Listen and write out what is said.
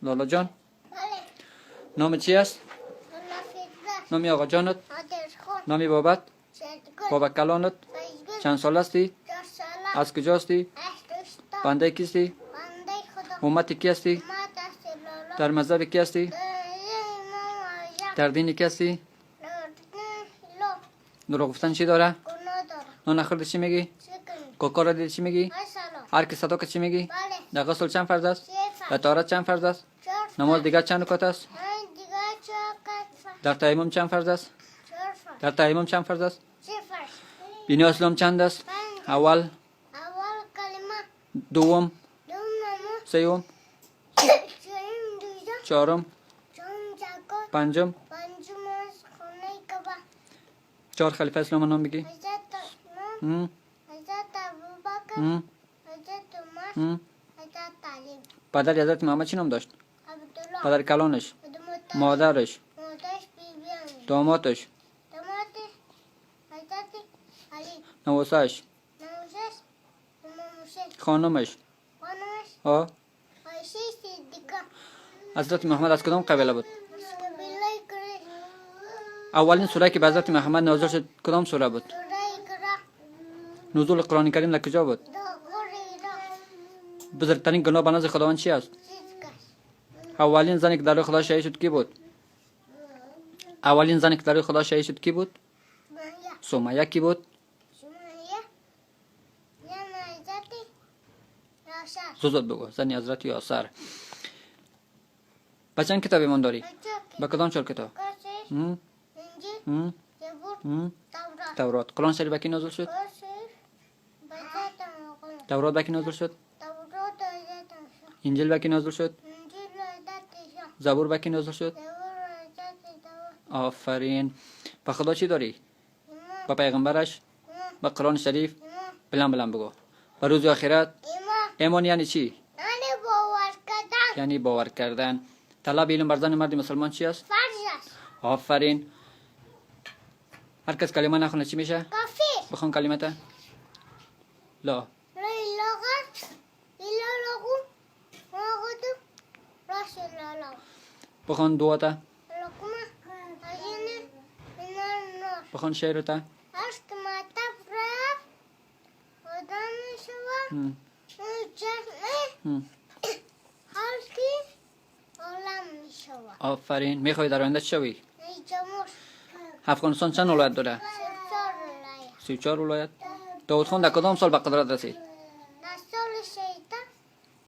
لالا جان نام چی است؟ نامی آقا جانت؟ نامی بابت؟ بابا کلانت؟ چند سال هستی؟ از کجا هستی؟ بنده کیستی؟ امتی کی هستی؟ در مذهب کی هستی؟ در دین کی هستی؟ دروغ گفتن چی داره؟ نان نخورده چی میگی؟ کوکا را دیدی چی میگی؟ هر کی صدا که چی میگی؟ در غسل چند فرض است؟ در طهارت چند فرض است؟ نماز دیگر چند رکعت است؟ در تیمم چند فرض است؟ در تیمم چند فرض است؟ بینی اسلام چند است؟ اول دوم سوم چهارم پنجم چهار خلیفه اسلام نام بگی. پدر حضرت محمد چی نام داشت؟ پدر کلانش، مادرش، دامادش، نواسش، خانمش. حضرت محمد از کدام قبیله بود؟ اولین سوره که به حضرت محمد نازل شد کدام سوره بود؟ نزول قرآن کریم در کجا بود؟ بزرگترین گناه به نزد خداوند چی است؟ اولین زنی که در روی خدا شهید شد کی بود؟ اولین زنی که در روی خدا شهید شد کی بود؟ سمیه. کی بود؟ زود بگو. زنی حضرت یاسر. با چند کتاب ایمان داری؟ با کدام چهار کتاب؟ تورات. قرآن شریف به کی نازل شد؟ تورات به کی نازل شد؟ انجیل به کی نازل شد؟ زبور به کی نازل شد؟ آفرین. با خدا چی داری؟ با پیغمبرش؟ با قرآن شریف؟ بلند بلند بگو. با روز آخرت؟ ایمان یعنی چی؟ یعنی باور کردن. طلب علم بر زن مرد مسلمان چی است؟ فرض است. آفرین. هر کس کلمه نخونه چی میشه؟ کافر. بخون کلمه تا. لا بخون دعا تا. بخون شعر تا. آفرین. میخوای در آینده چه شوی؟ افغانستان چند ولایت داره؟ 34 ولایت. داود خان در کدام سال به قدرت رسید؟